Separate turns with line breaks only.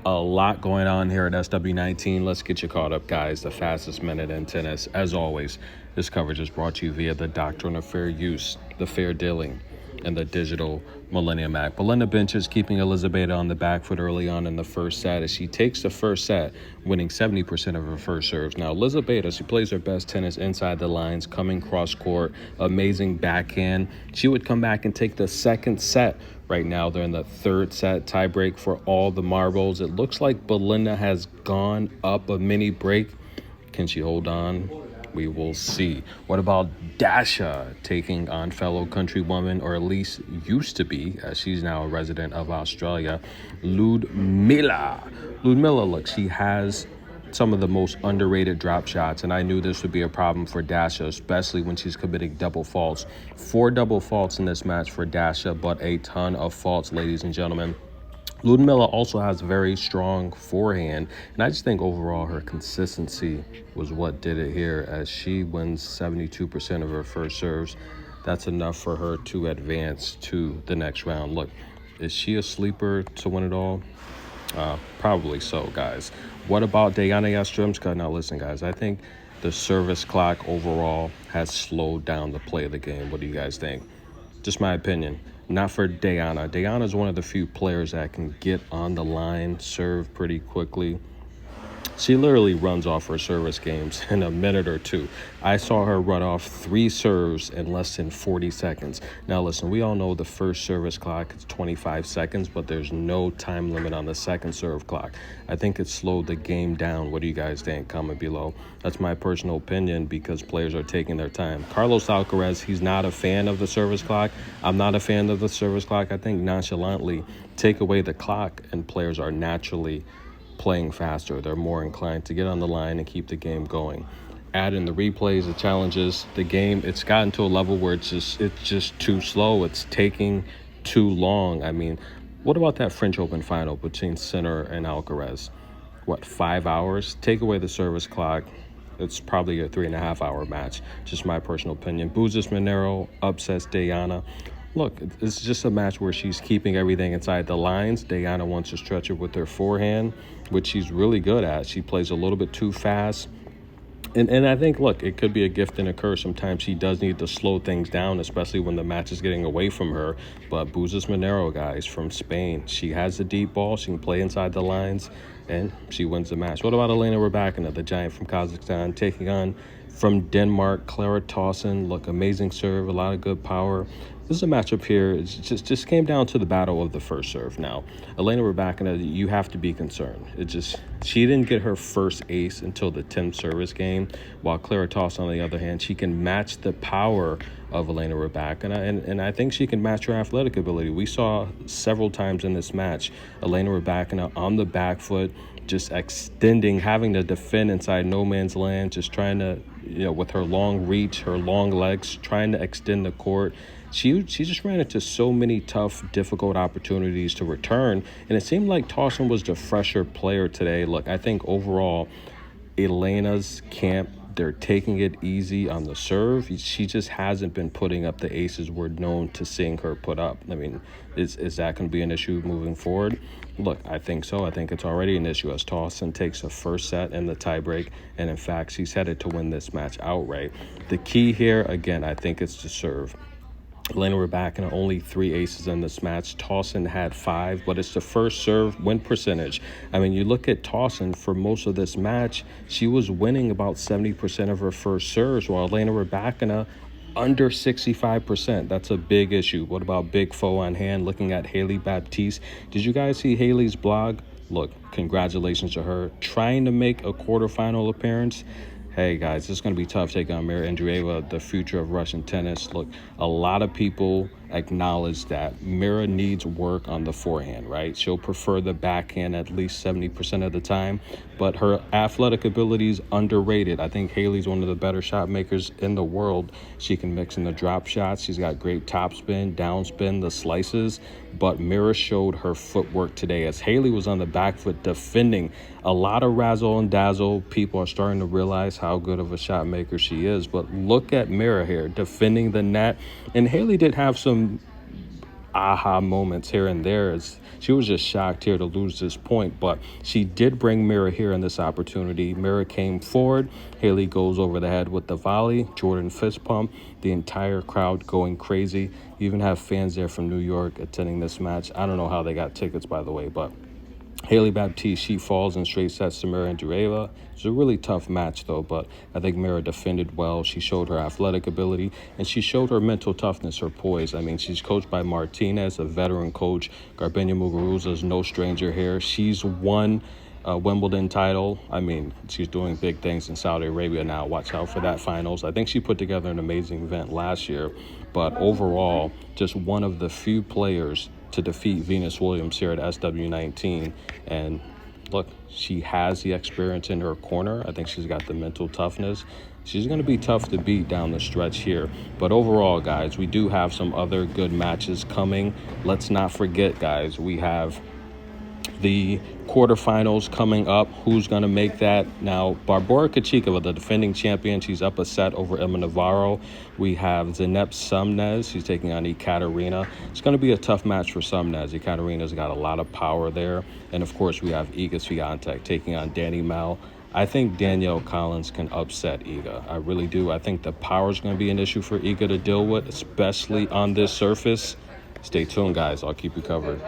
A lot going on here at SW19. Let's get you caught up, guys. The fastest minute in tennis. As always, this coverage is brought to you via the Doctrine of Fair Use, the Fair Dealing, and the Digital Millennium Act. Belinda Bencic keeping Elizabeth on the back foot early on in the first set as she takes the first set, winning 70% of her first serves. Now, Elizabeth, she plays her best tennis inside the lines, coming cross court, amazing backhand. She would come back and take the second set. Right now, they're in the third set tiebreak for all the marbles. It looks like Belinda has gone up a mini break. Can she hold on? We will see. What about Dasha taking on fellow countrywoman, or at least used to be, as she's now a resident of Australia, Lude Miller. Lude Miller, look, she has some of the most underrated drop shots, and I knew this would be a problem for Dasha, especially when she's committing double faults. 4 double faults in this match for Dasha, but a ton of faults, ladies and gentlemen. Ludmilla also has very strong forehand, and I just think overall her consistency was what did it here, as she wins 72% of her first serves. That's enough for her to advance to the next round. Look, is she a sleeper to win it all? Probably so, guys. What about Dayana Yastremska? Now listen, guys, I think the service clock overall has slowed down the play of the game. What do you guys think? Just my opinion. Not for Dayana. Dayana is one of the few players that can get on the line, serve pretty quickly. She literally runs off her service games in a minute or two. I saw her run off 3 serves in less than 40 seconds. Now, listen, we all know the first service clock is 25 seconds, but there's no time limit on the second serve clock. I think it slowed the game down. What do you guys think? Comment below. That's my personal opinion because players are taking their time. Carlos Alcaraz, he's not a fan of the service clock. I'm not a fan of the service clock. I think nonchalantly take away the clock and players are naturally playing faster. They're more inclined to get on the line and keep the game going. Add in the replays, the challenges, the game, it's gotten to a level where it's just too slow. It's taking too long. I mean, what about that French Open final between Sinner and Alcaraz? What, 5 hours? Take away the service clock. It's probably a 3.5-hour match. Just my personal opinion. Monero upsets Dayana. Look, it's just a match where she's keeping everything inside the lines. Dayana wants to stretch it with her forehand, which she's really good at. She plays a little bit too fast. And I think, look, it could be a gift and a curse. Sometimes she does need to slow things down, especially when the match is getting away from her. But Monero, guys, from Spain, she has the deep ball. She can play inside the lines, and she wins the match. What about Elena Rybakina, the giant from Kazakhstan, taking on from Denmark, Clara Tauson? Look, amazing serve, a lot of good power. This is a matchup here. It just came down to the battle of the first serve. Now, Elena Rybakina, you have to be concerned. She didn't get her first ace until the 10th service game, while Clara Tauson, on the other hand, she can match the power of Elena Rybakina, and I think she can match her athletic ability. We saw several times in this match, Elena Rybakina on the back foot, just extending, having to defend inside no man's land, just trying to, with her long reach, her long legs, trying to extend the court. She just ran into so many tough, difficult opportunities to return, and it seemed like Tauson was the fresher player today. Look, I think overall, Elena's camp, they're taking it easy on the serve. She just hasn't been putting up the aces we're known to seeing her put up. I mean, is that going to be an issue moving forward? Look, I think so. I think it's already an issue as Tauson takes the first set in the tiebreak, and in fact, she's headed to win this match outright. The key here, again, I think it's to serve. Elena Rybakina only 3 aces in this match. Tauson had 5, but it's the first serve win percentage. I mean, you look at Tauson for most of this match, she was winning about 70% of her first serves, while Elena Rybakina under 65%. That's a big issue. What about big foe on hand? Looking at Hailey Baptiste. Did you guys see Hailey's blog? Look, congratulations to her. Trying to make a quarterfinal appearance. Hey, guys, this is going to be tough taking on Mirra Andreeva, the future of Russian tennis. Look, a lot of people acknowledge that Mirra needs work on the forehand, right? She'll prefer the backhand at least 70% of the time, but her athletic ability is underrated. I think Hailey's one of the better shot makers in the world. She can mix in the drop shots. She's got great topspin, downspin, the slices, but Mirra showed her footwork today as Hailey was on the back foot defending. A lot of razzle and dazzle. People are starting to realize how good of a shot maker she is, but look at Mirra here defending the net, and Hailey did have some aha moments here and there. She was just shocked here to lose this point, but she did bring Mirra here in this opportunity. Mirra came forward. Hailey goes over the head with the volley. Jordan fist pump. The entire crowd going crazy. You even have fans there from New York attending this match. I don't know how they got tickets, by the way, but Hailey Baptiste, she falls in straight sets to Mirra Andreeva. It's a really tough match, though, but I think Mirra defended well. She showed her athletic ability, and she showed her mental toughness, her poise. I mean, she's coached by Martinez, a veteran coach. Garbina Muguruza is no stranger here. She's won a Wimbledon title. I mean, she's doing big things in Saudi Arabia now. Watch out for that finals. I think she put together an amazing event last year, but overall, just one of the few players to defeat Venus Williams here at SW19. And look, she has the experience in her corner. I think she's got the mental toughness. She's going to be tough to beat down the stretch here. But overall, guys, we do have some other good matches coming. Let's not forget, guys, we have the quarterfinals coming up. Who's going to make that? Now, Barbora Krejcikova, the defending champion, she's up a set over Emma Navarro. We have Zenep Sumnez. She's taking on Ekaterina. It's going to be a tough match for Sumnez. Ekaterina's got a lot of power there. And, of course, we have Iga Swiatek taking on Danny Mal. I think Danielle Collins can upset Iga. I really do. I think the power is going to be an issue for Iga to deal with, especially on this surface. Stay tuned, guys. I'll keep you covered.